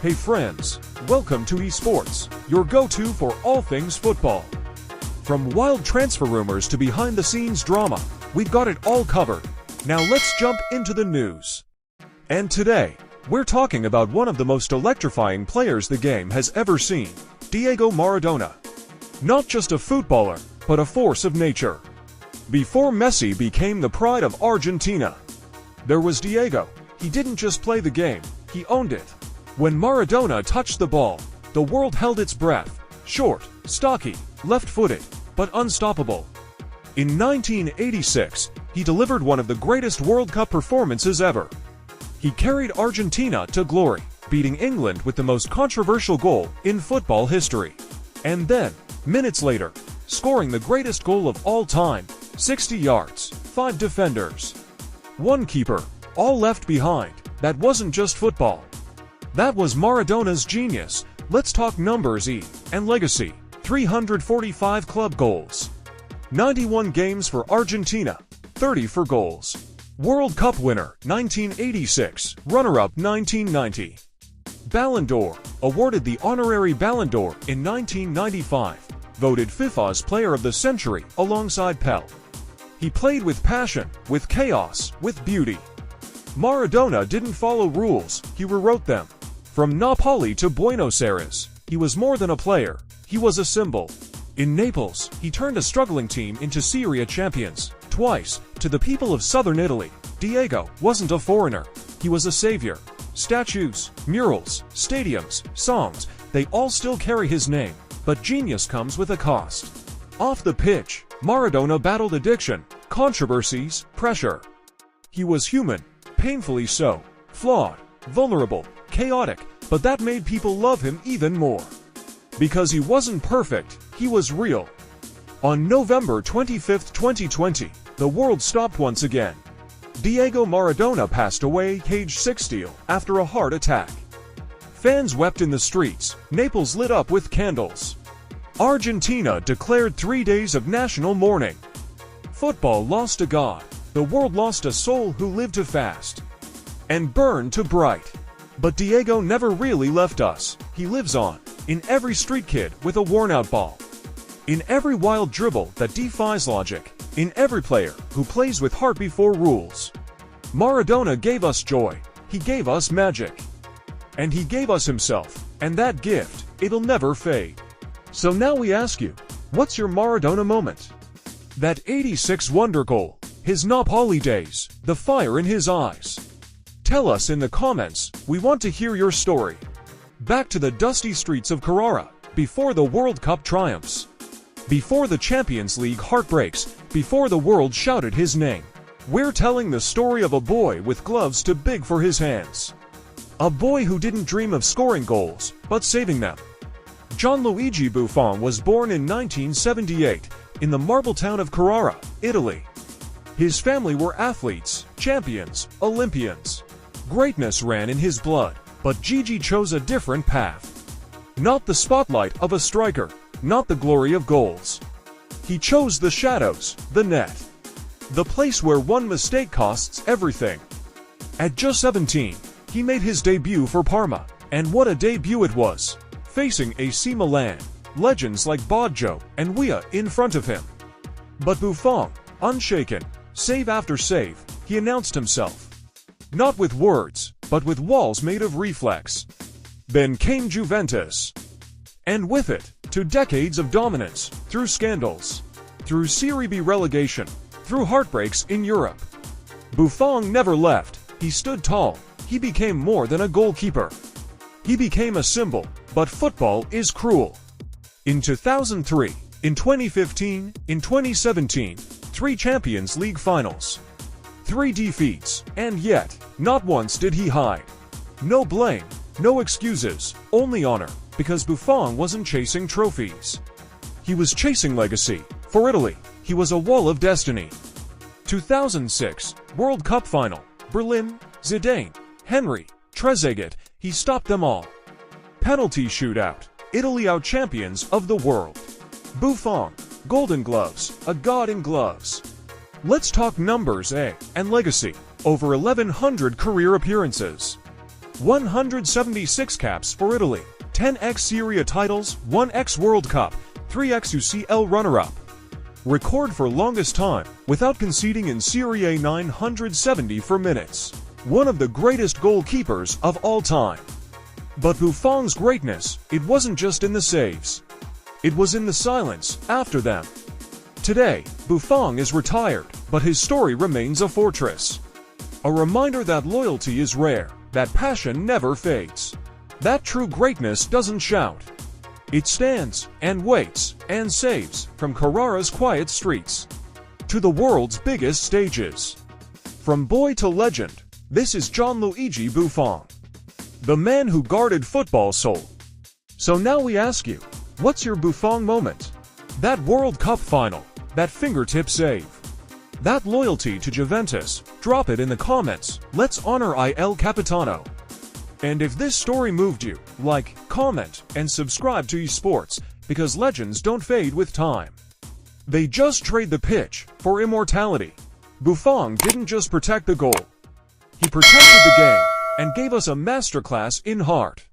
Hey friends, welcome to eSports, your go-to for all things football. From wild transfer rumors to behind-the-scenes drama, we've got it all covered. Now let's jump into the news. And today, we're talking about one of the most electrifying players the game has ever seen, Diego Maradona. Not just a footballer, but a force of nature. Before Messi became the pride of Argentina, there was Diego. He didn't just play the game, he owned it. When Maradona touched the ball, the world held its breath. Short, stocky, left-footed, but unstoppable. In 1986, he delivered one of the greatest World Cup performances ever. He carried Argentina to glory, beating England with the most controversial goal in football history. And then, minutes later, scoring the greatest goal of all time, 60 yards, 5 defenders, 1 keeper, all left behind. That wasn't just football. That was Maradona's genius. Let's talk numbers and legacy. 345 club goals. 91 games for Argentina, 30 for goals. World Cup winner, 1986, runner-up 1990. Ballon d'Or, awarded the honorary Ballon d'Or in 1995, voted FIFA's Player of the Century alongside Pele. He played with passion, with chaos, with beauty. Maradona didn't follow rules, he rewrote them. From Napoli to Buenos Aires, he was more than a player, he was a symbol. In Naples, he turned a struggling team into Serie A champions. Twice, to the people of southern Italy, Diego wasn't a foreigner, he was a savior. Statues, murals, stadiums, songs, they all still carry his name, but genius comes with a cost. Off the pitch, Maradona battled addiction, controversies, pressure. He was human, painfully so, flawed, vulnerable, chaotic, but that made people love him even more. Because he wasn't perfect, he was real. On November 25, 2020, the world stopped once again. Diego Maradona passed away aged 60 after a heart attack. Fans wept in the streets, Naples lit up with candles. Argentina declared 3 days of national mourning. Football lost a god, the world lost a soul who lived to fast and burn to bright. But Diego never really left us. He lives on, in every street kid with a worn-out ball, in every wild dribble that defies logic, in every player who plays with heart before rules. Maradona gave us joy, he gave us magic, and he gave us himself, and that gift, it'll never fade. So now we ask you, what's your Maradona moment? That 86 wonder goal, his Napoli days, the fire in his eyes. Tell us in the comments, we want to hear your story. Back to the dusty streets of Carrara, before the World Cup triumphs. Before the Champions League heartbreaks, before the world shouted his name. We're telling the story of a boy with gloves too big for his hands. A boy who didn't dream of scoring goals, but saving them. Gianluigi Buffon was born in 1978, in the marble town of Carrara, Italy. His family were athletes, champions, Olympians. Greatness ran in his blood, but Gigi chose a different path. Not the spotlight of a striker, not the glory of goals. He chose the shadows, the net. The place where one mistake costs everything. At just 17, he made his debut for Parma, and what a debut it was. Facing AC Milan, legends like Baggio and Weah in front of him. But Buffon, unshaken, save after save, he announced himself. Not with words, but with walls made of reflex. Then came Juventus. And with it, 2 decades of dominance, through scandals, through Serie B relegation, through heartbreaks in Europe. Buffon never left, he stood tall, he became more than a goalkeeper. He became a symbol, but football is cruel. In 2003, in 2015, in 2017, 3 Champions League finals. 3 defeats, and yet, not once did he hide. No blame, no excuses, only honor, because Buffon wasn't chasing trophies. He was chasing legacy. For Italy, he was a wall of destiny. 2006, World Cup final, Berlin, Zidane, Henry, Trezeguet, he stopped them all. Penalty shootout, Italy out champions of the world. Buffon, Golden Gloves, a god in gloves. Let's talk numbers and legacy. Over 1,100 career appearances. 176 caps for Italy, 10x Serie A titles, 1x World Cup, 3x UCL runner-up. Record for longest time without conceding in Serie A 970 for minutes. One of the greatest goalkeepers of all time. But Buffon's greatness, it wasn't just in the saves. It was in the silence after them. Today, Buffon is retired, but his story remains a fortress. A reminder that loyalty is rare, that passion never fades. That true greatness doesn't shout. It stands and waits and saves from Carrara's quiet streets to the world's biggest stages. From boy to legend, this is Gianluigi Buffon, the man who guarded football soul. So now we ask you, what's your Buffon moment? That World Cup final, that fingertip save, that loyalty to Juventus? Drop it in the comments. Let's honor Il Capitano. And if this story moved you, like, comment, and subscribe to eSports, because legends don't fade with time. They just trade the pitch for immortality. Buffon didn't just protect the goal. He protected the game and gave us a masterclass in heart.